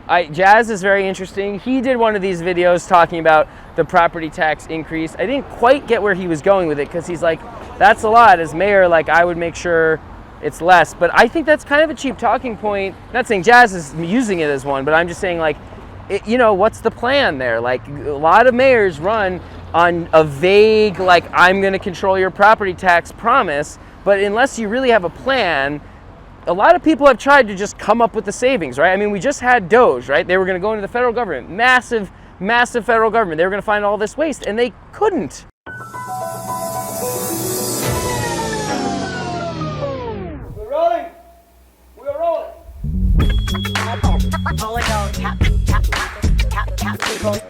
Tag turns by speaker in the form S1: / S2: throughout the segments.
S1: Jazz is very interesting. He did one of these videos talking about the property tax increase. I didn't quite get where he was going with it because he's like, that's a lot. As mayor, like I would make sure it's less. But I think that's kind of a cheap talking point. Not saying Jazz is using it as one, but I'm just saying like, what's the plan there? Like a lot of mayors run on a vague, like I'm going to control your property tax promise. But unless you really have a plan, a lot of people have tried to just come up with the savings, right? I mean, we just had Doge, right? They were going to go into the federal government, massive federal government. They were going to find all this waste, and they couldn't.
S2: We're rolling. We're rolling.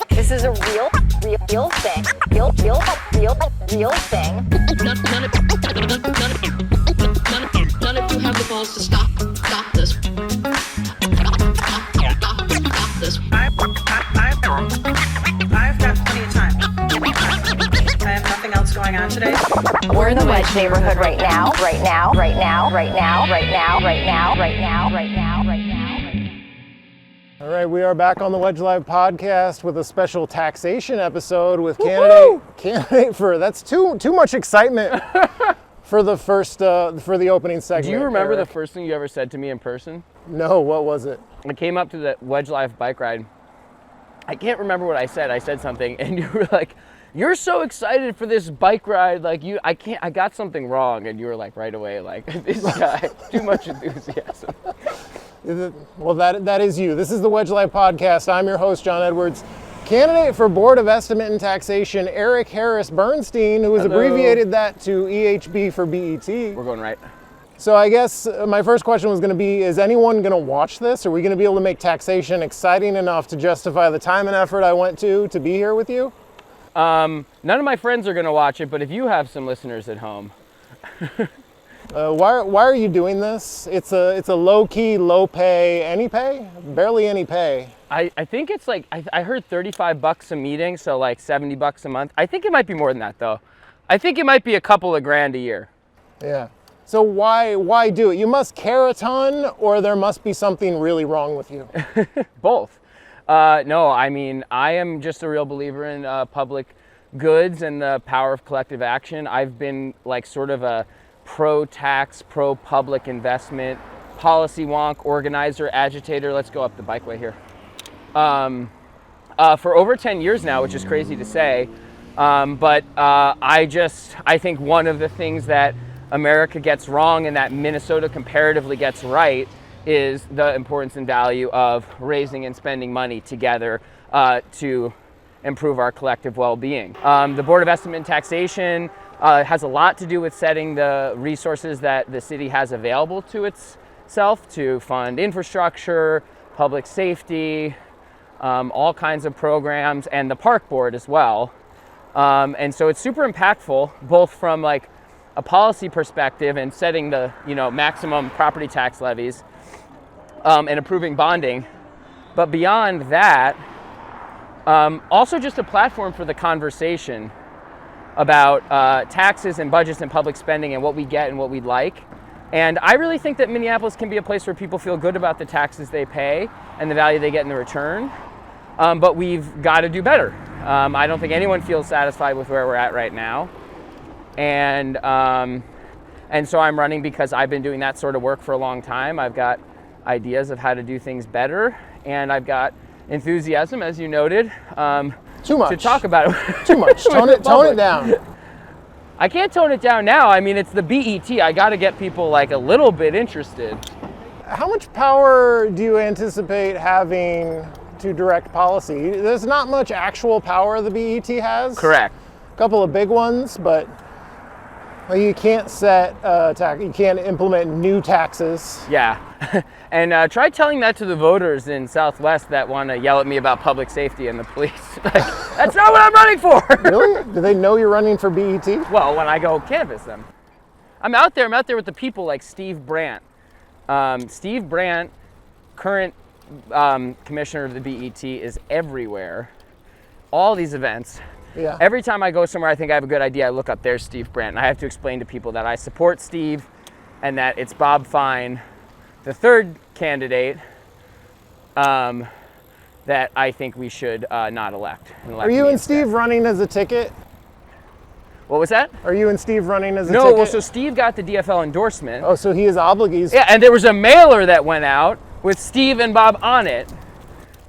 S3: This is a real thing. Real thing.
S4: None of you have the balls to stop this. Stop this.
S5: I've got plenty of time. I have nothing else going on today.
S3: We're in the Wedge neighborhood right now.
S6: All right, we are back on the Wedge Live podcast with a special taxation episode with candidate for, that's too much excitement for the first, for the opening segment.
S1: Do you remember
S6: Eric?
S1: the first thing you ever said to me in person?
S6: No, what was it?
S1: I came up to the Wedge Live bike ride. I can't remember what I said. I said something and you were like, you're so excited for this bike ride. Like I got something wrong. And you were like right away, like this guy, too much enthusiasm.
S6: Well, that is you. This is the Wedge Live podcast. I'm your host, John Edwards. Candidate for Board of Estimate and Taxation, Eric Harris Bernstein, who has abbreviated that to EHB for BET.
S1: We're going right.
S6: So I guess my first question was going to be, is anyone going to watch this? Are we going to be able to make taxation exciting enough to justify the time and effort I went to be here with you?
S1: None of my friends are going to watch it, but if you have some listeners at home.
S6: Why are you doing this? It's a low-key, low-pay, any pay? Barely any pay.
S1: I think it's like, I heard $35 a meeting, so like $70 a month. I think it might be more than that though. I think it might be a couple of grand a year.
S6: Yeah. So why do it? You must care a ton, or there must be something really wrong with you.
S1: Both. No, I mean, I am just a real believer in public goods and the power of collective action. I've been like sort of a pro-tax, pro-public investment, policy wonk, organizer, agitator. Let's go up the bikeway here. For over 10 years now, which is crazy to say. But I think one of the things that America gets wrong and that Minnesota comparatively gets right is the importance and value of raising and spending money together to improve our collective well-being. The Board of Estimate and Taxation has a lot to do with setting the resources that the city has available to itself to fund infrastructure, public safety, all kinds of programs, and the park board as well. And so it's super impactful, both from like a policy perspective and setting the maximum property tax levies and approving bonding. But beyond that, also just a platform for the conversation about taxes and budgets and public spending and what we get and what we'd like. And I really think that Minneapolis can be a place where people feel good about the taxes they pay and the value they get in the return. But we've got to do better. I don't think anyone feels satisfied with where we're at right now. And so I'm running because I've been doing that sort of work for a long time. I've got ideas of how to do things better, and I've got enthusiasm, as you noted,
S6: Too much.
S1: to talk about it.
S6: Too much. Tone it down.
S1: I can't tone it down now. I mean, it's the BET. I got to get people like a little bit interested.
S6: How much power do you anticipate having to direct policy? There's not much actual power the BET has.
S1: Correct.
S6: A couple of big ones, but you can't you can't implement new taxes.
S1: Yeah. And try telling that to the voters in Southwest that want to yell at me about public safety and the police. Like, that's not what I'm running for.
S6: Really? Do they know you're running for BET?
S1: Well, when I go canvass them. I'm out there with the people like Steve Brandt. Steve Brandt, current commissioner of the BET, is everywhere. All these events.
S6: Yeah.
S1: Every time I go somewhere I think I have a good idea, I look up, there's Steve Brandt. And I have to explain to people that I support Steve and that it's Bob Fine, the third candidate, that I think we should not elect.
S6: Are you and Steve running as a ticket?
S1: What was that?
S6: Are you and Steve running as a
S1: No,
S6: ticket?
S1: well, so Steve got the DFL endorsement.
S6: Oh, so he is obligated.
S1: Yeah, and there was a mailer that went out with Steve and Bob on it.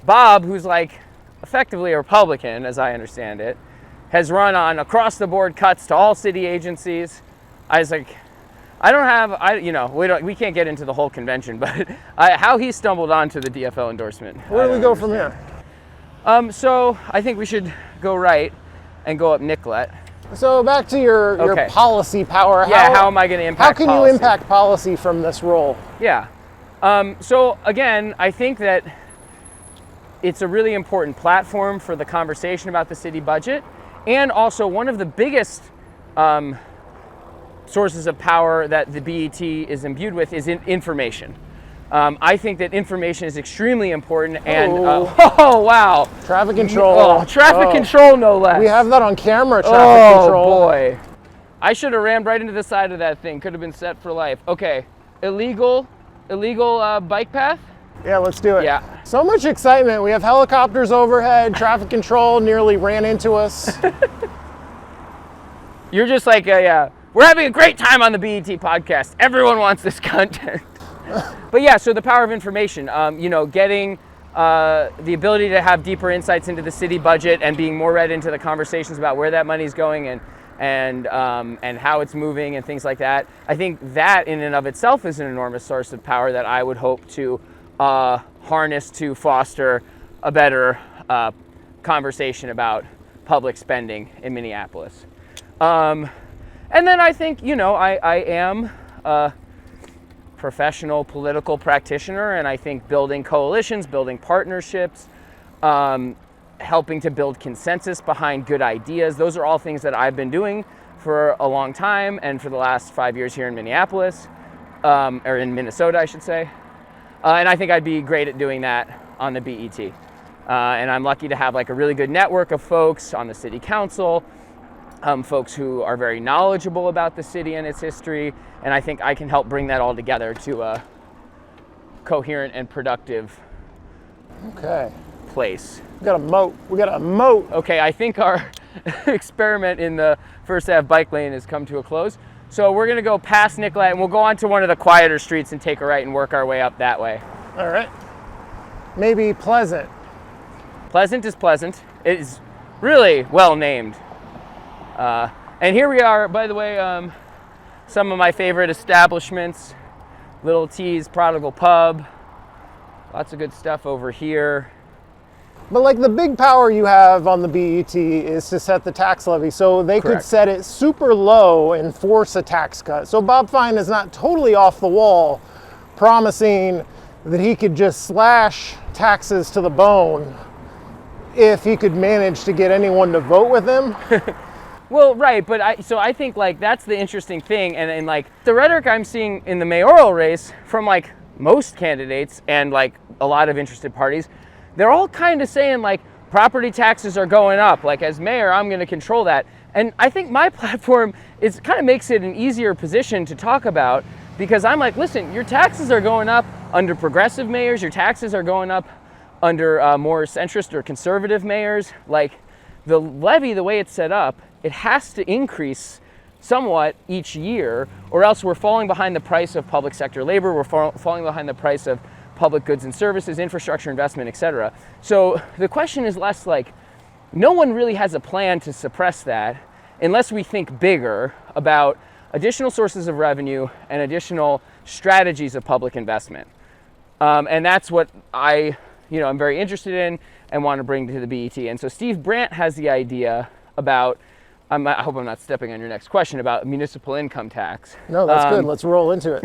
S1: Bob, who's like effectively a Republican, as I understand it, has run on across-the-board cuts to all city agencies. I was like, we can't get into the whole convention, but how he stumbled onto the DFL endorsement.
S6: Where do we go from here?
S1: So I think we should go right and go up Nicollet.
S6: So back to your
S1: Okay.
S6: policy power.
S1: Yeah, how am I going to impact
S6: How can
S1: policy?
S6: you impact policy from this role?
S1: Yeah. So again, I think that it's a really important platform for the conversation about the city budget, and also one of the biggest sources of power that the BET is imbued with is information. I think that information is extremely important, and oh wow,
S6: Traffic control.
S1: Traffic control, no less.
S6: We have that on camera. Traffic control.
S1: Oh boy, I should have rammed right into the side of that thing. Could have been set for life. Okay, illegal bike path.
S6: Yeah, let's do it.
S1: Yeah.
S6: So much excitement. We have helicopters overhead. Traffic control nearly ran into us.
S1: You're just like, yeah, we're having a great time on the BET podcast. Everyone wants this content. But yeah, so the power of information, getting the ability to have deeper insights into the city budget and being more read into the conversations about where that money's going and how it's moving and things like that. I think that in and of itself is an enormous source of power that I would hope to harness to foster a better conversation about public spending in Minneapolis. And then I think, I am a professional political practitioner, and I think building coalitions, building partnerships, helping to build consensus behind good ideas, those are all things that I've been doing for a long time and for the last 5 years here in Minneapolis, or in Minnesota, I should say. And I think I'd be great at doing that on the BET. And I'm lucky to have like a really good network of folks on the city council, folks who are very knowledgeable about the city and its history, and I think I can help bring that all together to a coherent and productive place.
S6: We got a moat.
S1: Okay, I think our experiment in the First Ave bike lane has come to a close. So we're gonna go past Nicollet and we'll go on to one of the quieter streets and take a right and work our way up that way.
S6: All right. Maybe Pleasant.
S1: Pleasant is pleasant. It is really well named. And here we are, by the way, some of my favorite establishments. Little T's Prodigal Pub. Lots of good stuff over here.
S6: But like the big power you have on the BET is to set the tax levy. So they could
S1: Correct.
S6: set it super low and force a tax cut. So Bob Fine is not totally off the wall promising that he could just slash taxes to the bone if he could manage to get anyone to vote with him.
S1: Well, right, but I think like that's the interesting thing, and like the rhetoric I'm seeing in the mayoral race from like most candidates and like a lot of interested parties, they're all kind of saying like property taxes are going up. Like as mayor, I'm going to control that. And I think my platform is kind of makes it an easier position to talk about, because I'm like, listen, your taxes are going up under progressive mayors. Your taxes are going up under more centrist or conservative mayors. Like the levy, the way it's set up, it has to increase somewhat each year, or else we're falling behind the price of public sector labor. We're falling behind the price of public goods and services, infrastructure investment, etc. So the question is less like, no one really has a plan to suppress that unless we think bigger about additional sources of revenue and additional strategies of public investment. And that's what I'm very interested in and want to bring to the BET. And so Steve Brandt has the idea about, I hope I'm not stepping on your next question, about municipal income tax.
S6: No, that's good. Let's roll into it.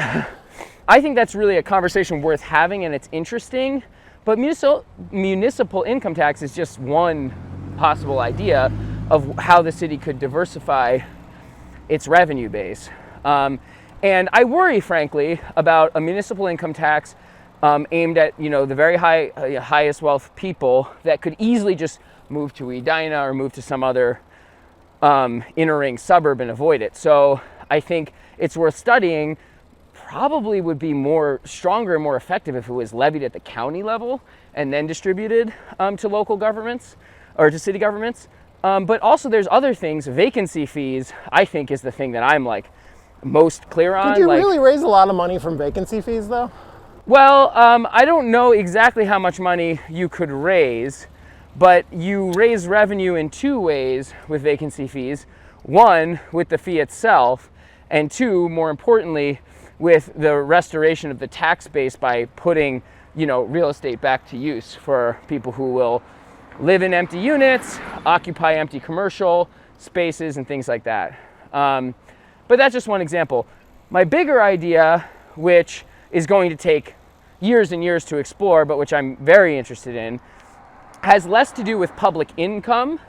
S1: I think that's really a conversation worth having, and it's interesting, but municipal income tax is just one possible idea of how the city could diversify its revenue base. And I worry, frankly, about a municipal income tax aimed at the very highest wealth people that could easily just move to Edina or move to some other inner ring suburb and avoid it. So I think it's worth studying probably would be more stronger and more effective if it was levied at the county level and then distributed to local governments or to city governments. But also there's other things. Vacancy fees, I think, is the thing that I'm like most clear on.
S6: Could you really raise a lot of money from vacancy fees though?
S1: Well, I don't know exactly how much money you could raise, but you raise revenue in two ways with vacancy fees. One, with the fee itself, and two, more importantly, with the restoration of the tax base by putting, real estate back to use for people who will live in empty units, occupy empty commercial spaces, and things like that. But that's just one example. My bigger idea, which is going to take years and years to explore, but which I'm very interested in, has less to do with public income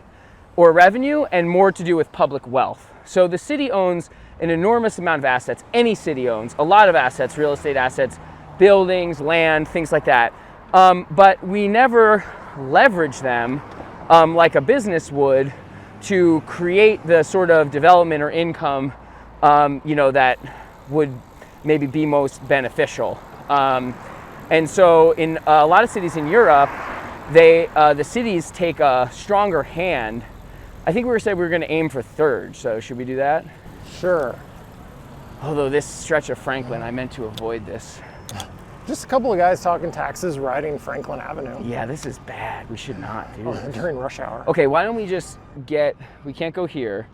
S1: or revenue and more to do with public wealth. So the city owns an enormous amount of assets. Any city owns a lot of assets, real estate assets, buildings, land, things like that. But we never leverage them like a business would to create the sort of development or income, that would maybe be most beneficial. And so in a lot of cities in Europe, the cities take a stronger hand. I think we said we were going to aim for third, so should we do that?
S6: Sure.
S1: Although this stretch of Franklin, I meant to avoid this.
S6: Just a couple of guys talking taxes riding Franklin Avenue.
S1: Yeah, this is bad. We should not do this.
S6: During rush hour.
S1: Okay, why don't we just we can't go here.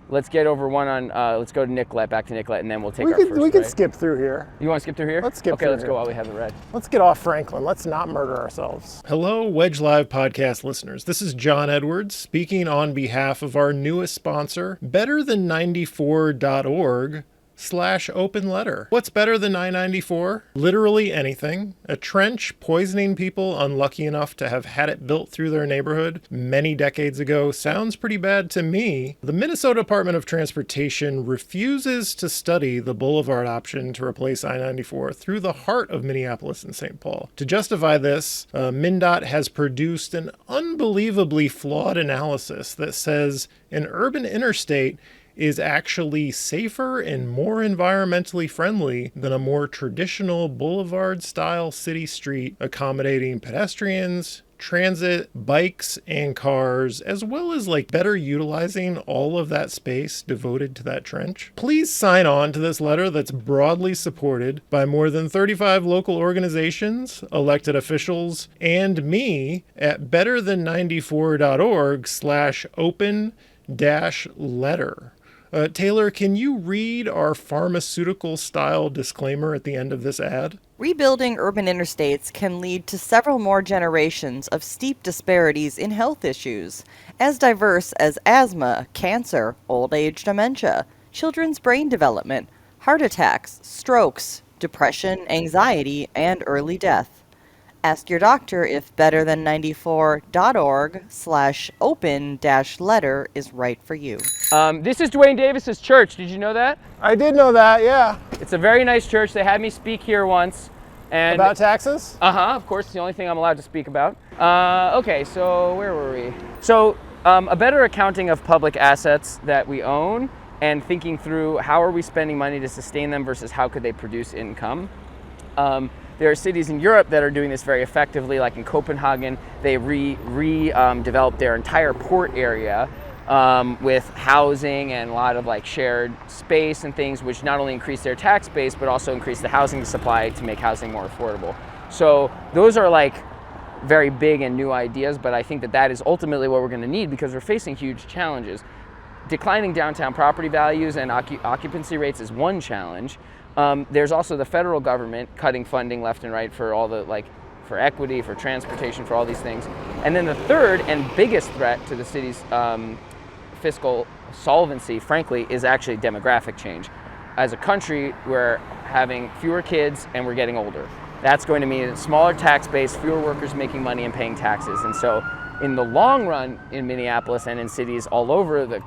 S1: Let's get over one on, let's go to Nicollet, back to Nicollet, and then we'll take our first
S6: We could
S1: right.
S6: skip through here.
S1: You want to skip through here?
S6: Let's skip
S1: okay,
S6: through
S1: let's
S6: here.
S1: go while we have the red.
S6: Let's get off Franklin. Let's not murder ourselves. Hello, Wedge Live podcast listeners. This is John Edwards speaking on behalf of our newest sponsor, betterthan94.org/open letter. What's better than 994? Literally anything. A trench poisoning people unlucky enough to have had it built through their neighborhood many decades ago sounds pretty bad to me. The Minnesota Department of Transportation refuses to study the boulevard option to replace I-94 through the heart of Minneapolis and St. Paul. To justify this, MnDOT has produced an unbelievably flawed analysis that says an urban interstate is actually safer and more environmentally friendly than a more traditional boulevard-style city street accommodating pedestrians, transit, bikes, and cars, as well as better utilizing all of that space devoted to that trench. Please sign on to this letter that's broadly supported by more than 35 local organizations, elected officials, and me at betterthan94.org/open-letter. Taylor, can you read our pharmaceutical-style disclaimer at the end of this ad?
S5: Rebuilding urban interstates can lead to several more generations of steep disparities in health issues, as diverse as asthma, cancer, old age dementia, children's brain development, heart attacks, strokes, depression, anxiety, and early death. Ask your doctor if betterthan94.org/open-letter is right for you.
S1: This is Dwayne Davis's church. Did you know that?
S6: I did know that, yeah.
S1: It's a very nice church. They had me speak here once. And
S6: About taxes?
S1: of course, it's the only thing I'm allowed to speak about. Okay, so where were we? So a better accounting of public assets that we own and thinking through how are we spending money to sustain them versus how could they produce income. There are cities in Europe that are doing this very effectively, like in Copenhagen. They redeveloped their entire port area with housing and a lot of shared space and things, which not only increase their tax base, but also increase the housing supply to make housing more affordable. So those are very big and new ideas, but I think that is ultimately what we're going to need because we're facing huge challenges. Declining downtown property values and occupancy rates is one challenge. There's also the federal government cutting funding left and right for all the for equity, for transportation, for all these things. And then the third and biggest threat to the city's fiscal solvency, frankly, is actually demographic change. As a country, we're having fewer kids and we're getting older. That's going to mean a smaller tax base, fewer workers making money and paying taxes. And so in the long run in Minneapolis and in cities all over the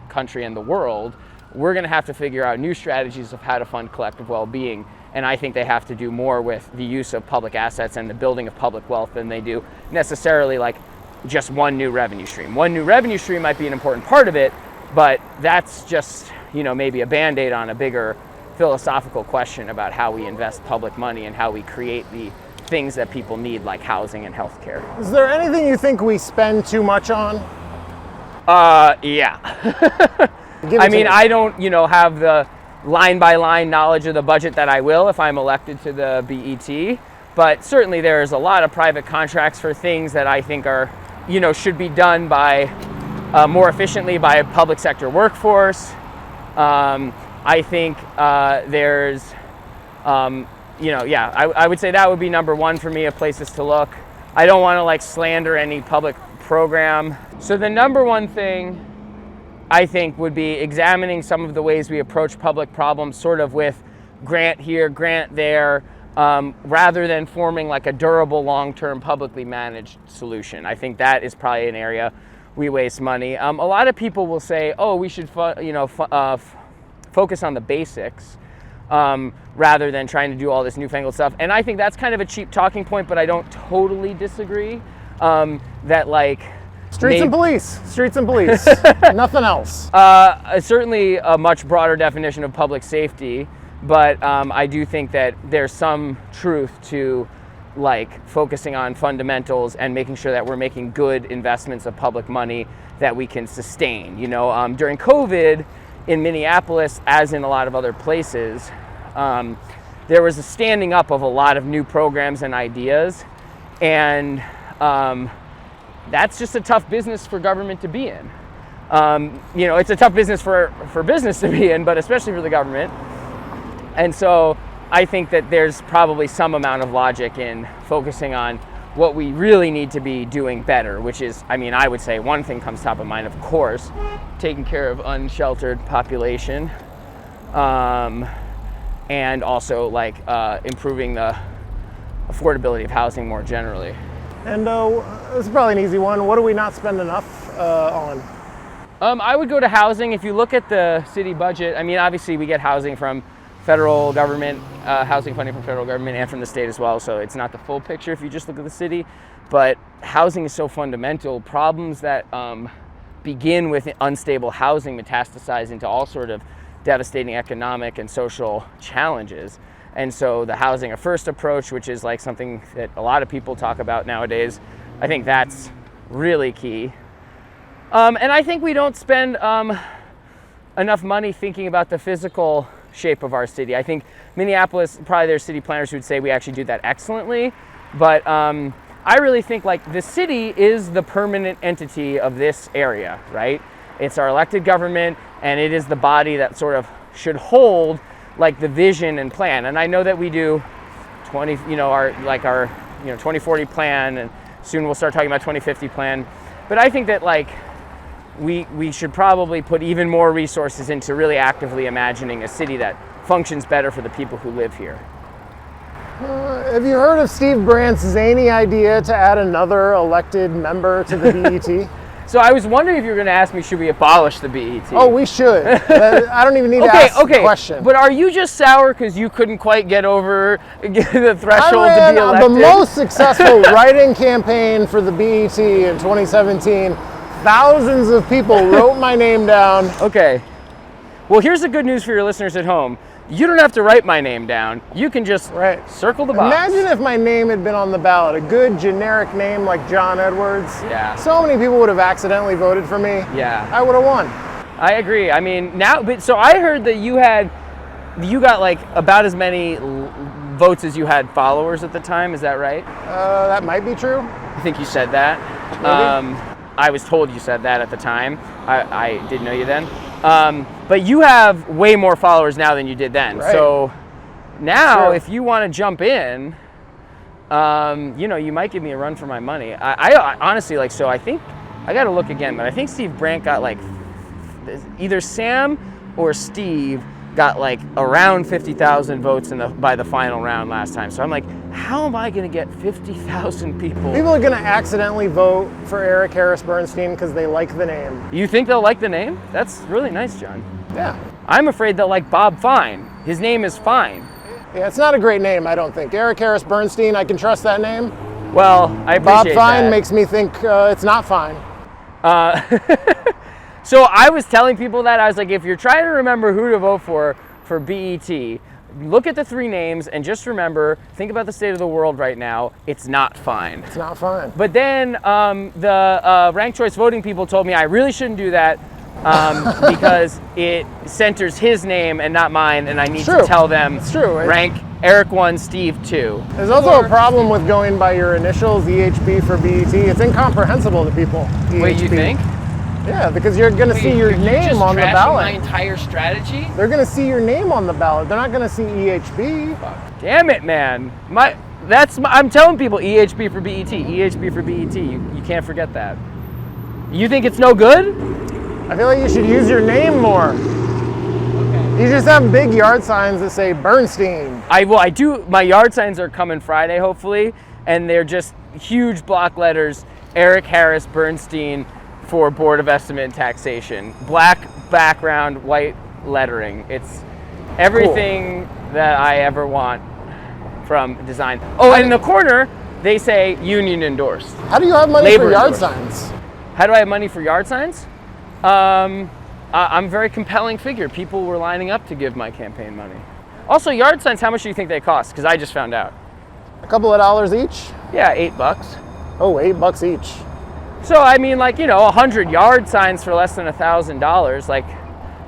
S1: country and the world, we're going to have to figure out new strategies of how to fund collective well-being. And I think they have to do more with the use of public assets and the building of public wealth than they do necessarily just one new revenue stream. One new revenue stream might be an important part of it, but that's just, maybe a Band-Aid on a bigger philosophical question about how we invest public money and how we create the things that people need, like housing and healthcare.
S6: Is there anything you think we spend too much on?
S1: Yeah.
S6: Give it
S1: I
S6: to
S1: mean,
S6: me.
S1: I don't, have the line by line knowledge of the budget that I will if I'm elected to the BET, but certainly there's a lot of private contracts for things that I think are, should be done by more efficiently by a public sector workforce. I think there's, I would say that would be number one for me of places to look. I don't want to slander any public program. So the number one thing I think would be examining some of the ways we approach public problems sort of with grant here, grant there, rather than forming a durable long-term publicly managed solution. I think that is probably an area we waste money. A lot of people will say, oh, we should focus on the basics rather than trying to do all this newfangled stuff. And I think that's kind of a cheap talking point, but I don't totally disagree that
S6: Streets and police. Nothing else.
S1: Certainly a much broader definition of public safety, but I do think that there's some truth to focusing on fundamentals and making sure that we're making good investments of public money that we can sustain. During COVID in Minneapolis, as in a lot of other places, there was a standing up of a lot of new programs and ideas, and that's just a tough business for government to be in. It's a tough business for business to be in, but especially for the government. And so I think that there's probably some amount of logic in focusing on what we really need to be doing better, which is, I would say one thing comes top of mind, of course, taking care of unsheltered population, and also improving the affordability of housing more generally.
S6: And this is probably an easy one. What do we not spend enough on?
S1: I would go to housing. If you look at the city budget, obviously we get housing from federal government, housing funding from federal government and from the state as well, so it's not the full picture if you just look at the city, but housing is so fundamental. Problems that begin with unstable housing metastasize into all sort of devastating economic and social challenges. And so the housing first approach, which is something that a lot of people talk about nowadays, I think that's really key. And I think we don't spend enough money thinking about the physical shape of our city. I think Minneapolis, probably there's city planners who would say we actually do that excellently, but I really think the city is the permanent entity of this area, right? It's our elected government, and it is the body that sort of should hold the vision and plan. And I know that we do our 2040 plan, and soon we'll start talking about 2050 plan. But I think that we should probably put even more resources into really actively imagining a city that functions better for the people who live here.
S6: Have you heard of Steve Brandt's zany idea to add another elected member to the BET?
S1: So I was wondering if you were going to ask me, should we abolish the BET?
S6: Oh, we should. I don't even need to ask the question.
S1: But are you just sour because you couldn't quite get over the threshold
S6: I ran
S1: to be elected?
S6: the most successful write-in campaign for the BET in 2017. Thousands of people wrote my name down.
S1: Okay. Well, here's the good news for your listeners at home. You don't have to write my name down. You can just circle the box.
S6: Imagine if my name had been on the ballot, a good generic name like John Edwards.
S1: Yeah.
S6: So many people would have accidentally voted for me.
S1: Yeah.
S6: I would have won.
S1: I agree. So I heard that you got about as many votes as you had followers at the time. Is that right?
S6: That might be true.
S1: I think you said that.
S6: Maybe.
S1: I was told you said that at the time. I didn't know you then. But you have way more followers now than you did then.
S6: Right.
S1: So now, if you want to jump in, you might give me a run for my money. I honestly so I think I got to look again, but I think Steve Brandt got either Sam or Steve got around 50,000 votes by the final round last time. So I'm how am I going to get 50,000 people?
S6: People are going to accidentally vote for Eric Harris Bernstein because they like the name.
S1: You think they'll like the name? That's really nice, John.
S6: Yeah.
S1: I'm afraid they'll like Bob Fine. His name is Fine.
S6: Yeah, it's not a great name, I don't think. Eric Harris Bernstein, I can trust that name.
S1: Well, I appreciate
S6: Bob Fine
S1: that.
S6: makes me think it's not fine.
S1: So I was telling people that, I was if you're trying to remember who to vote for for BET. Look at the 3 names and just remember, think about the state of the world right now. It's not fine.
S6: It's not fine.
S1: But then the ranked choice voting people told me I really shouldn't do that because it centers his name and not mine, and I need to tell them rank Eric 1, Steve 2.
S6: There's also a problem with going by your initials, EHB for BET. It's incomprehensible to people. EHB.
S1: Wait, you think?
S6: Yeah, because you're going to see your name on the ballot.
S1: My entire strategy?
S6: They're going to see your name on the ballot. They're not going to see EHB.
S1: Damn it, man. I'm telling people EHB for BET, EHB for BET. You can't forget that. You think it's no good?
S6: I feel like you should use your name more. Okay. You just have big yard signs that say Bernstein.
S1: I do. My yard signs are coming Friday, hopefully, and they're just huge block letters, Eric Harris Bernstein for Board of Estimate and Taxation. Black background, white lettering. It's everything that I ever want from design. Oh, and in the corner, they say union endorsed.
S6: How do you have money for yard signs?
S1: How do I have money for yard signs? I'm a very compelling figure. People were lining up to give my campaign money. Also, yard signs, how much do you think they cost? Because I just found out.
S6: A couple of dollars each?
S1: Yeah, $8.
S6: Oh, $8 each.
S1: So, I mean, like, 100 yard signs for less than $1,000. Like,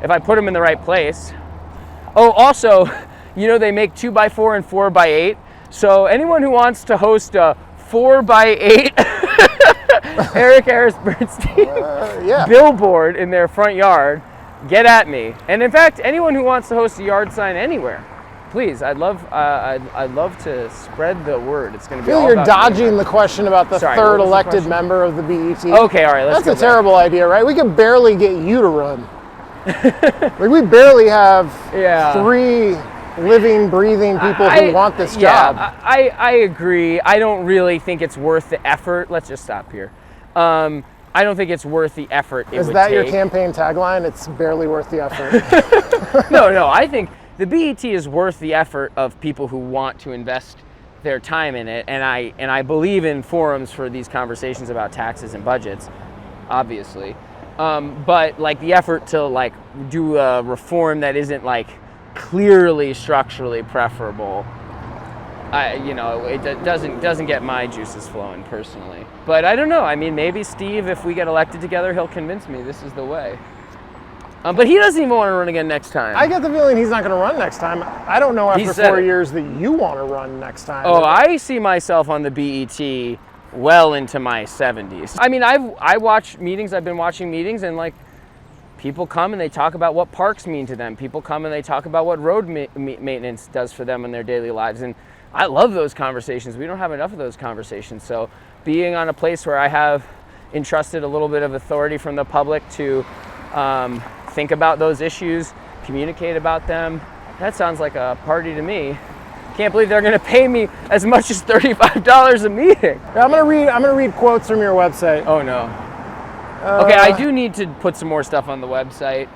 S1: if I put them in the right place. Oh, also, they make 2x4 and 4x8. So anyone who wants to host a 4x8 Eric Harris Bernstein billboard in their front yard, get at me. And in fact, anyone who wants to host a yard sign anywhere, please. I'd love to spread the word. It's going to be all
S6: you're
S1: about
S6: dodging the question about the third elected member of the BET.
S1: Okay, all right.
S6: That's a terrible idea, right? We could barely get you to run. Like, we barely have 3 living, breathing people who want this job.
S1: I agree. I don't really think it's worth the effort. Let's just stop here. I don't think it's worth the effort it would take.
S6: Is that your campaign tagline? It's barely worth the effort.
S1: No. I think the BET is worth the effort of people who want to invest their time in it, and I believe in forums for these conversations about taxes and budgets, obviously. But like the effort to like do a reform that isn't like clearly structurally preferable, it doesn't get my juices flowing personally. But I don't know. I mean, maybe Steve, if we get elected together, he'll convince me this is the way. But he doesn't even want to run again next time.
S6: I get the feeling he's not going to run next time. I don't know after 4 years that you want to run next time.
S1: Oh, I see myself on the BET well into my 70s. I mean, I watch meetings. I've been watching meetings, and like people come and they talk about what parks mean to them. People come and they talk about what road maintenance does for them in their daily lives. And I love those conversations. We don't have enough of those conversations. So being on a place where I have entrusted a little bit of authority from the public to think about those issues, communicate about them, that sounds like a party to me. Can't believe they're going to pay me as much as $35 a meeting.
S6: I'm going to read quotes from your website.
S1: Oh no. Okay, I do need to put some more stuff on the website.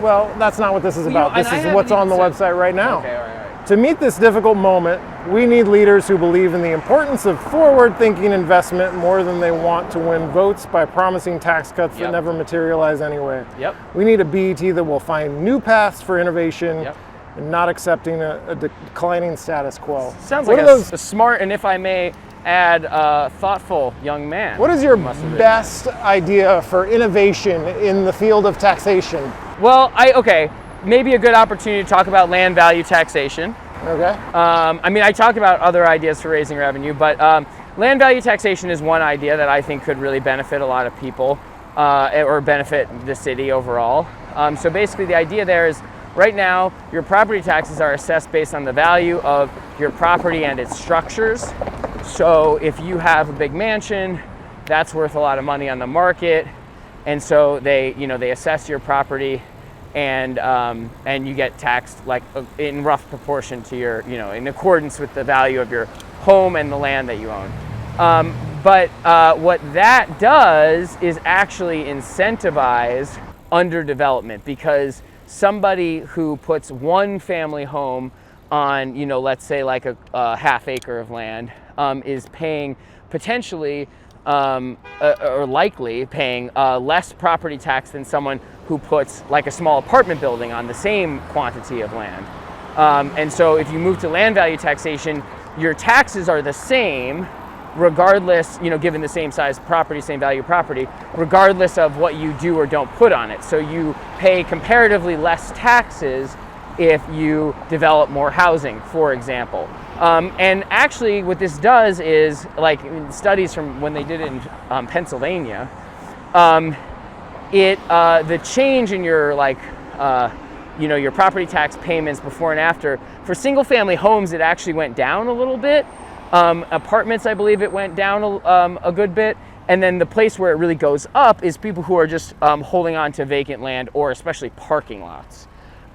S6: Well, that's not what this is about. This is what's on the website right now.
S1: Okay, all right.
S6: To meet this difficult moment, we need leaders who believe in the importance of forward-thinking investment more than they want to win votes by promising tax cuts that never materialize anyway.
S1: Yep.
S6: We need a BET that will find new paths for innovation and not accepting a declining status quo.
S1: Sounds like a smart and, if I may add, thoughtful young man.
S6: What is your best idea for innovation in the field of taxation?
S1: Well, maybe a good opportunity to talk about land value taxation.
S6: Okay.
S1: I talk about other ideas for raising revenue, but land value taxation is one idea that I think could really benefit a lot of people or benefit the city overall. So basically the idea there is right now your property taxes are assessed based on the value of your property and its structures. So if you have a big mansion, that's worth a lot of money on the market, and so they assess your property, and you get taxed like in rough proportion to your, in accordance with the value of your home and the land that you own. But what that does is actually incentivize underdevelopment, because somebody who puts one family home on, let's say like a half acre of land is paying potentially or likely paying less property tax than someone who puts like a small apartment building on the same quantity of land. And so if you move to land value taxation, your taxes are the same regardless, given the same size property, same value property, regardless of what you do or don't put on it. So you pay comparatively less taxes if you develop more housing, for example. And actually what this does is, like in studies from when they did it in Pennsylvania, the change in your your property tax payments before and after, for single family homes it actually went down a little bit. Apartments, I believe it went down a good bit. And then the place where it really goes up is people who are just holding on to vacant land, or especially parking lots.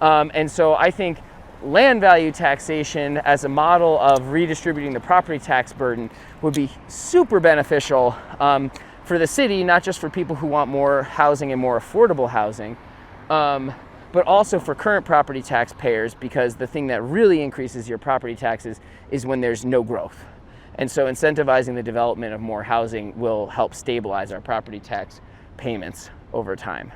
S1: And so I think land value taxation as a model of redistributing the property tax burden would be super beneficial for the city, not just for people who want more housing and more affordable housing, but also for current property taxpayers, because the thing that really increases your property taxes is when there's no growth. And so incentivizing the development of more housing will help stabilize our property tax payments over time.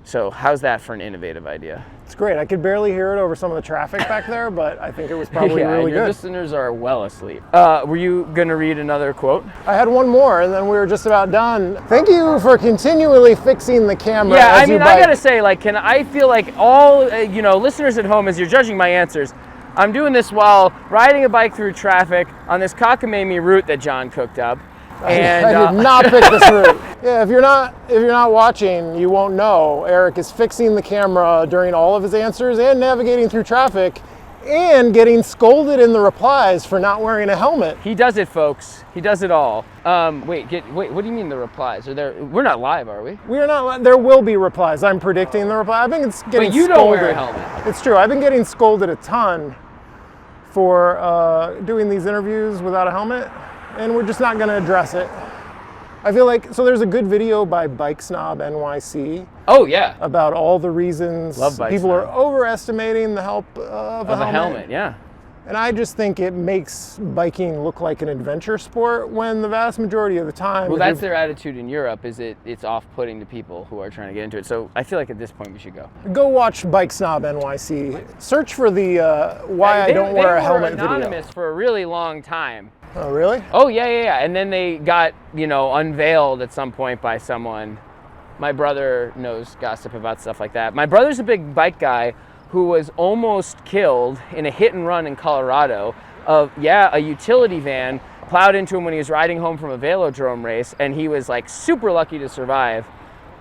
S1: So how's that for an innovative idea?
S6: It's great. I could barely hear it over some of the traffic back there, but I think it was probably really
S1: your
S6: good.
S1: Listeners are well asleep. Were you going to read another quote?
S6: I had one more, and then we were just about done. Thank you for continually fixing the camera.
S1: Yeah, I mean, I got to say, I feel like all, listeners at home, as you're judging my answers, I'm doing this while riding a bike through traffic on this cockamamie route that John cooked up. And
S6: I did not pick this route. Yeah, if you're not watching, you won't know. Eric is fixing the camera during all of his answers and navigating through traffic and getting scolded in the replies for not wearing a helmet.
S1: He does it, folks. He does it all. Wait, what do you mean the replies? We're not live, are we?
S6: We are not. There will be replies. I'm predicting the reply. I've been getting
S1: But you
S6: scolded.
S1: don't wear a helmet.
S6: It's true. I've been getting scolded a ton for doing these interviews without a helmet, and we're just not going to address it. I feel like, so there's a good video by Bike Snob NYC.
S1: Oh, yeah.
S6: About all the reasons people are overestimating the help of a helmet.
S1: Yeah.
S6: And I just think it makes biking look like an adventure sport when the vast majority of the time...
S1: Well, that's their attitude in Europe, is it's off-putting to people who are trying to get into it. So I feel like at this point we should go.
S6: Go watch Bike Snob NYC. Search for the why I don't wear a helmet video.
S1: They were anonymous for a really long time.
S6: Oh, really?
S1: Oh, yeah. And then they got, unveiled at some point by someone. My brother knows gossip about stuff like that. My brother's a big bike guy who was almost killed in a hit and run in Colorado. A utility van plowed into him when he was riding home from a velodrome race, and he was super lucky to survive.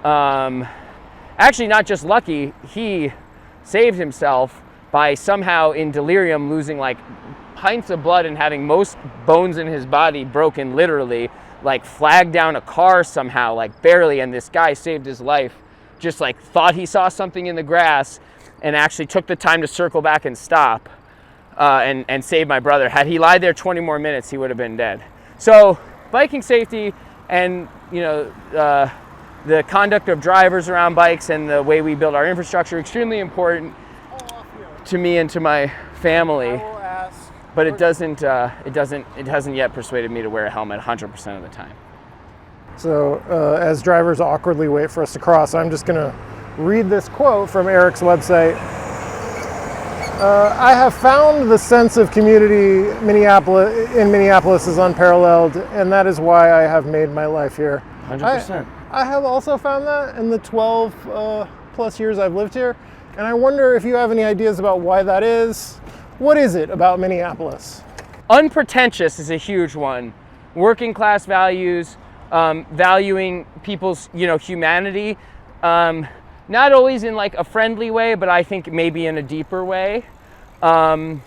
S1: Actually, not just lucky, he saved himself by somehow in delirium losing pints of blood and having most bones in his body broken, literally, flagged down a car somehow, barely, and this guy saved his life. Just thought he saw something in the grass and actually took the time to circle back and stop and save my brother. Had he lied there 20 more minutes, he would have been dead. So biking safety and the conduct of drivers around bikes and the way we build our infrastructure, extremely important to me and to my family. But it hasn't yet persuaded me to wear a helmet 100% of the time.
S6: So as drivers awkwardly wait for us to cross, I'm just going to read this quote from Eric's website. I have found the sense of community in Minneapolis is unparalleled, and that is why I have made my life here.
S1: 100%.
S6: I have also found that in the 12 plus years I've lived here, and I wonder if you have any ideas about why that is. What is it about Minneapolis?
S1: Unpretentious is a huge one. Working class values, valuing people's humanity. Not always in a friendly way, but I think maybe in a deeper way. And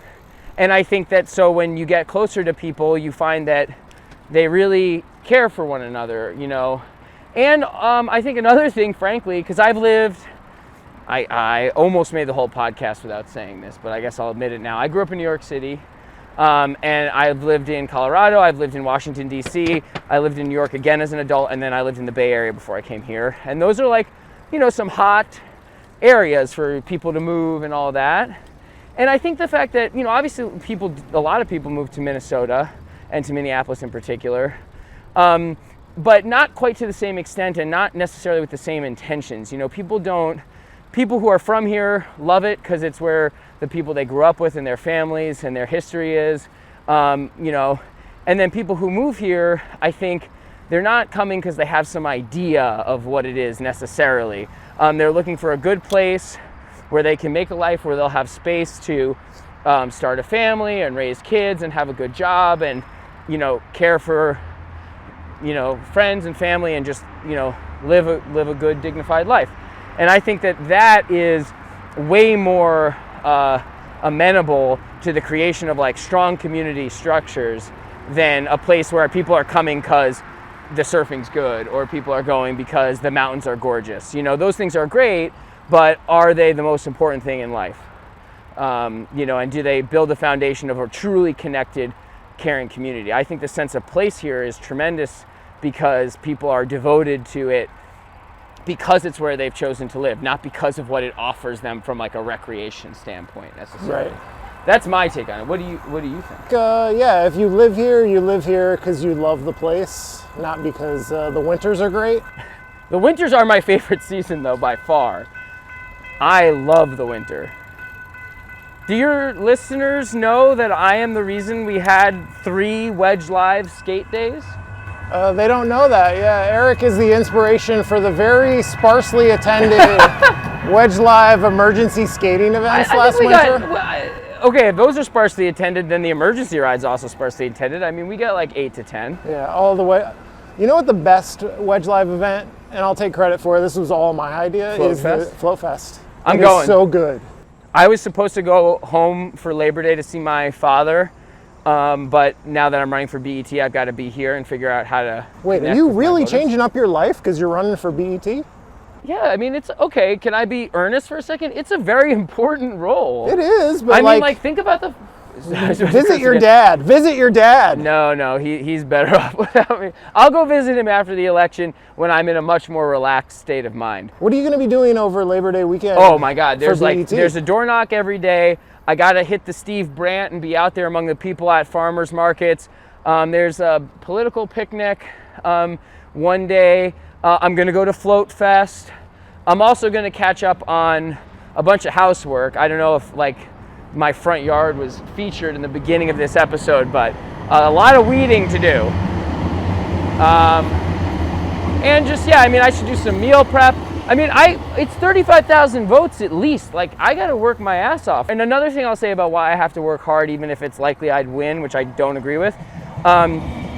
S1: I think that so when you get closer to people, you find that they really care for one another, And I think another thing, frankly, because I almost made the whole podcast without saying this, but I guess I'll admit it now. I grew up in New York City, and I've lived in Colorado, I've lived in Washington, D.C., I lived in New York again as an adult, and then I lived in the Bay Area before I came here. And those are some hot areas for people to move and all that. And I think the fact that, obviously a lot of people move to Minnesota and to Minneapolis in particular. but not quite to the same extent and not necessarily with the same intentions. You know, people who are from here love it because it's where the people they grew up with and their families and their history is, you know, and then people who move here, I think they're not coming because they have some idea of what it is necessarily. They're looking for a good place where they can make a life where they'll have space to start a family and raise kids and have a good job and, you know, care for, you know, friends and family and just, you know, live a good, dignified life. And I think that is way more amenable to the creation of like strong community structures than a place where people are coming because the surfing's good or people are going because the mountains are gorgeous. You know, those things are great, but are they the most important thing in life? You know, and do they build the foundation of a truly connected, caring community? I think the sense of place here is tremendous because people are devoted to it because it's where they've chosen to live, not because of what it offers them from like a recreation standpoint necessarily.
S6: Right.
S1: That's my take on it. What do you think?
S6: Yeah, if you live here because you love the place, not because the winters are great.
S1: The winters are my favorite season though, by far. I love the winter. Do your listeners know that I am the reason we had 3 Wedge Live skate days?
S6: They don't know that. Yeah, Eric is the inspiration for the very sparsely attended Wedge Live emergency skating events last winter.
S1: Okay, if those are sparsely attended, then the emergency ride's also sparsely attended. I mean, we get like 8 to 10.
S6: Yeah, all the way. You know what the best Wedge Live event, and I'll take credit for it, this was all my idea, is the Float Fest.
S1: I'm
S6: It
S1: going.
S6: is so good.
S1: I was supposed to go home for Labor Day to see my father, but now that I'm running for BET, I've got to be here and figure out how to.
S6: Wait, are
S1: connect
S6: you
S1: with my
S6: really
S1: voters.
S6: changing up your life because you're running for BET?
S1: Yeah, I mean, it's okay. Can I be earnest for a second? It's a very important role.
S6: It is, but
S1: I mean, like, think about the.
S6: visit your dad. Visit your dad.
S1: No, he's better off without me. I'll go visit him after the election when I'm in a much more relaxed state of mind.
S6: What are you going to be doing over Labor Day weekend?
S1: Oh my God,
S6: for
S1: there's
S6: BET?
S1: a door knock every day. I gotta hit the Steve Brandt and be out there among the people at farmers markets. There's a political picnic one day. I'm gonna go to Float Fest. I'm also gonna catch up on a bunch of housework. I don't know if like my front yard was featured in the beginning of this episode, but a lot of weeding to do. And just, yeah, I mean, I should do some meal prep. I mean, it's 35,000 votes at least. Like, I gotta work my ass off. And another thing I'll say about why I have to work hard, even if it's likely I'd win, which I don't agree with,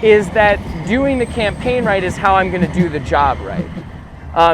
S1: is that doing the campaign right is how I'm gonna do the job right.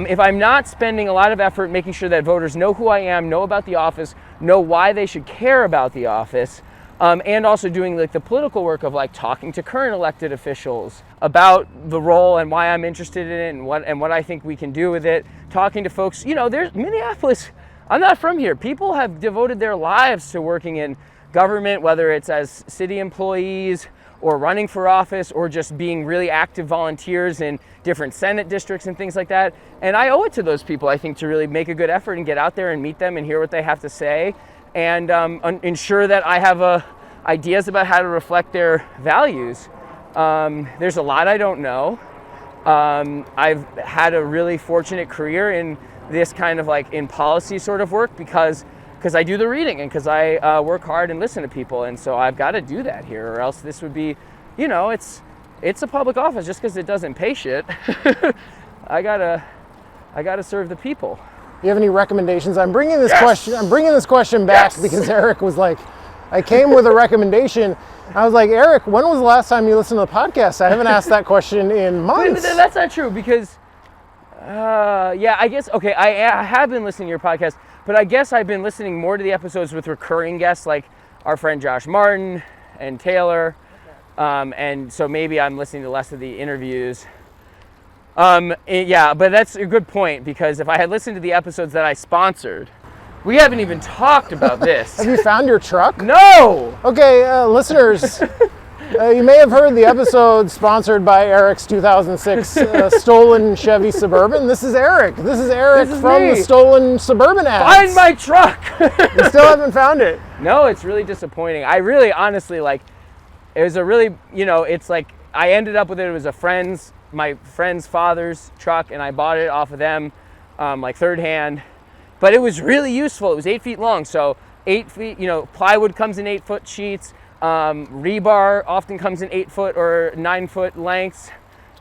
S1: If I'm not spending a lot of effort making sure that voters know who I am, know about the office, know why they should care about the office, and also doing like the political work of like talking to current elected officials about the role and why I'm interested in it and what I think we can do with it, talking to folks, you know, there's Minneapolis, I'm not from here. People have devoted their lives to working in government, whether it's as city employees or running for office or just being really active volunteers in different Senate districts and things like that. And I owe it to those people, I think, to really make a good effort and get out there and meet them and hear what they have to say and ensure that I have ideas about how to reflect their values. There's a lot I don't know. I've had a really fortunate career in this kind of like in policy sort of work because I do the reading and because I work hard and listen to people, and so I've got to do that here, or else this would be, you know, it's a public office. Just because it doesn't pay shit, I gotta serve the people.
S6: You have any recommendations? I'm bringing this
S1: Yes!
S6: question back
S1: Yes!
S6: because Eric was like, I came with a recommendation. I was like, Eric, when was the last time you listened to the podcast? I haven't asked that question in months.
S1: That's not true because, yeah, I guess, okay, I have been listening to your podcast, but I guess I've been listening more to the episodes with recurring guests like our friend Josh Martin and Taylor, and so maybe I'm listening to less of the interviews. Yeah, but that's a good point because if I had listened to the episodes that I sponsored, we haven't even talked about this.
S6: Have you found your truck?
S1: No!
S6: Okay, listeners, you may have heard the episode sponsored by Eric's 2006 stolen Chevy Suburban. This is Eric. This is Eric
S1: This is
S6: from
S1: me.
S6: the stolen Suburban ads.
S1: Find my truck!
S6: You still haven't found it.
S1: No, it's really disappointing. I really, honestly, like, it was a really, you know, it's like, I ended up with it. It was a friend's my friend's father's truck, and I bought it off of them, like third hand. But it was really useful. It was 8 feet long, so 8 feet. Plywood comes in 8-foot sheets. Rebar often comes in 8-foot or 9-foot lengths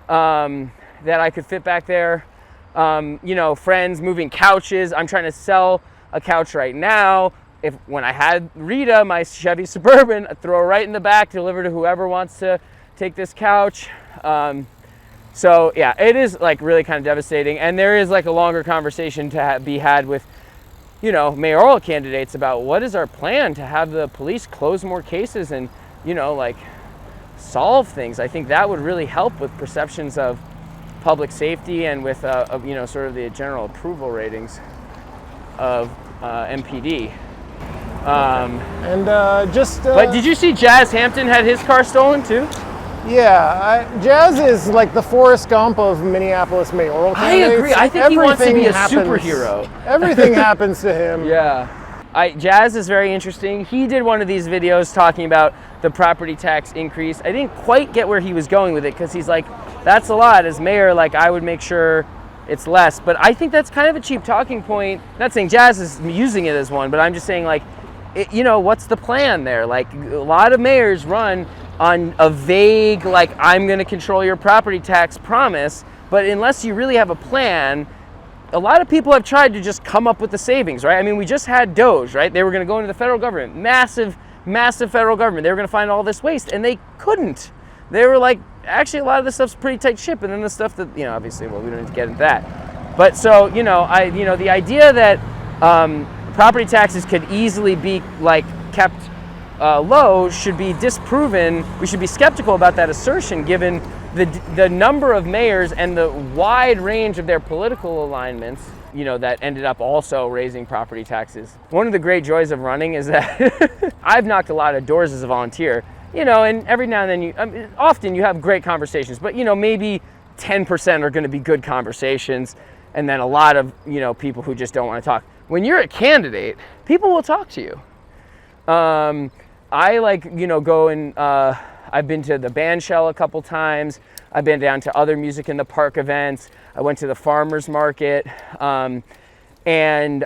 S1: that I could fit back there. Friends moving couches. I'm trying to sell a couch right now. When I had Rita, my Chevy Suburban, I'd throw it right in the back, deliver to whoever wants to take this couch. So yeah, it is like really kind of devastating. And there is like a longer conversation to be had with, mayoral candidates about what is our plan to have the police close more cases and, like solve things. I think that would really help with perceptions of public safety and with, sort of the general approval ratings of MPD. But did you see Jazz Hampton had his car stolen too?
S6: Yeah, Jazz is like the Forrest Gump of Minneapolis mayoral candidates.
S1: I agree. I think he wants to be a superhero.
S6: Everything happens to him.
S1: Yeah. Jazz is very interesting. He did one of these videos talking about the property tax increase. I didn't quite get where he was going with it because he's like, that's a lot. As mayor, like I would make sure it's less. But I think that's kind of a cheap talking point. Not saying Jazz is using it as one, but I'm just saying like, what's the plan there? Like a lot of mayors run on a vague, like, I'm going to control your property tax promise, but unless you really have a plan, a lot of people have tried to just come up with the savings, right? I mean, we just had Doge, right? They were going to go into the federal government, massive federal government. They were going to find all this waste, and they couldn't. They were like, actually, a lot of this stuff's pretty tight ship, and then the stuff that, obviously, well, we don't need to get into that. But so, the idea that property taxes could easily be, like, kept low should be disproven. We should be skeptical about that assertion given the number of mayors and the wide range of their political alignments, that ended up also raising property taxes. One of the great joys of running is that I've knocked a lot of doors as a volunteer, and every now and then often you have great conversations, but maybe 10% are going to be good conversations, and then a lot of, people who just don't want to talk. When you're a candidate, people will talk to you. I go and I've been to the band shell a couple times. I've been down to other music in the park events. I went to the farmers market, and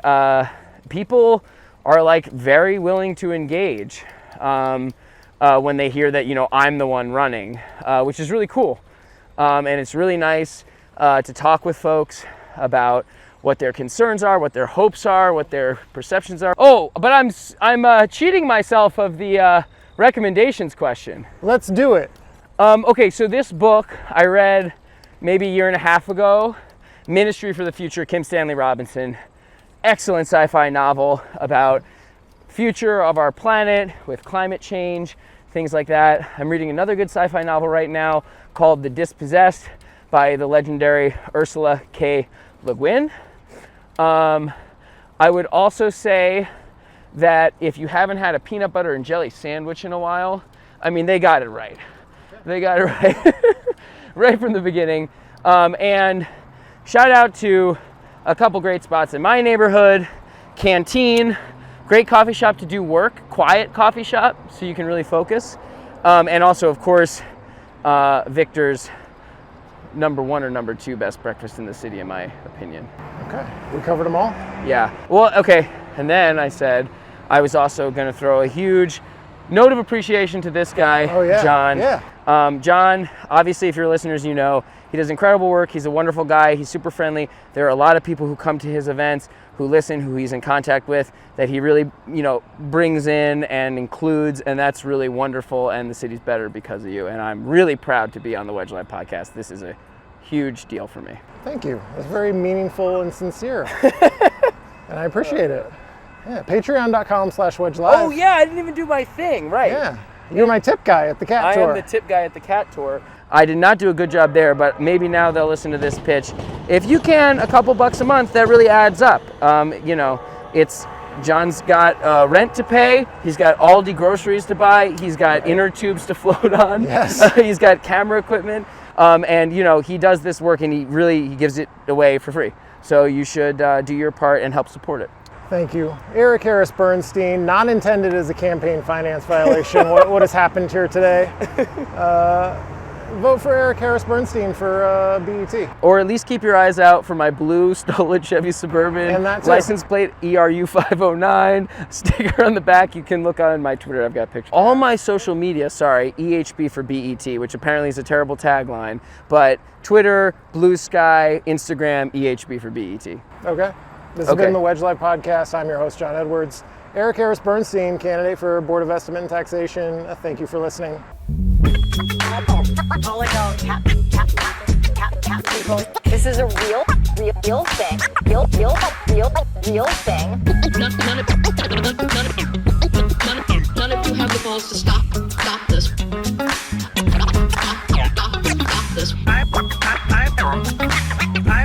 S1: people are like very willing to engage when they hear that I'm the one running, which is really cool, and it's really nice to talk with folks about what their concerns are, what their hopes are, what their perceptions are. Oh, but I'm cheating myself of the recommendations question.
S6: Let's do it.
S1: Okay, so this book I read maybe a year and a half ago, Ministry for the Future, Kim Stanley Robinson. Excellent sci-fi novel about future of our planet with climate change, things like that. I'm reading another good sci-fi novel right now called The Dispossessed by the legendary Ursula K. Le Guin. I would also say that if you haven't had a peanut butter and jelly sandwich in a while, they got it right. They got it right, right from the beginning. And shout out to a couple great spots in my neighborhood. Canteen, great coffee shop to do work, quiet coffee shop so you can really focus. And also, of course, Victor's number 1 or number 2 best breakfast in the city, in my opinion.
S6: Okay, we covered them all?
S1: Yeah, well, okay, and then I said I was also gonna throw a huge note of appreciation to this guy, John.
S6: Yeah.
S1: John, obviously, if you're listeners, he does incredible work. He's a wonderful guy. He's super friendly. There are a lot of people who come to his events, who listen, who he's in contact with, that he really, brings in and includes, and that's really wonderful, and the city's better because of you, and I'm really proud to be on the Wedge Live podcast. This is a huge deal for me.
S6: Thank you. That's very meaningful and sincere. And I appreciate it. Yeah, patreon.com/wedgelive.
S1: Oh yeah, I didn't even do my thing, right.
S6: Yeah, you're my tip guy at the cat tour.
S1: I am the tip guy at the cat tour. I did not do a good job there, but maybe now they'll listen to this pitch. If you can, a couple bucks a month, that really adds up. John's got rent to pay. He's got Aldi groceries to buy. He's got inner tubes to float on.
S6: Yes.
S1: He's got camera equipment. And he does this work and he gives it away for free. So you should do your part and help support it.
S6: Thank you. Eric Harris Bernstein, not intended as a campaign finance violation. what has happened here today. vote for Eric Harris Bernstein for BET.
S1: Or at least keep your eyes out for my blue stolen Chevy Suburban,
S6: And that too.
S1: license plate ERU 509, sticker on the back. You can look on my Twitter, I've got pictures. All my social media, sorry, EHB for BET, which apparently is a terrible tagline, but Twitter, Blue Sky, Instagram, EHB for BET.
S6: Okay. This has been the Wedge Live Podcast. I'm your host, John Edwards. Eric Harris Bernstein, candidate for Board of Estimate and Taxation. Thank you for listening.
S3: This is a real thing. Real thing.
S4: None of you have the balls to stop this. Stop this.
S7: I've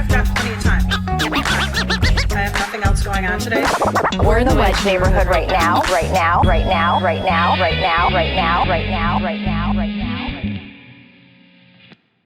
S7: got plenty of time. I have nothing else going on today.
S3: We're in the Wedge neighborhood right now.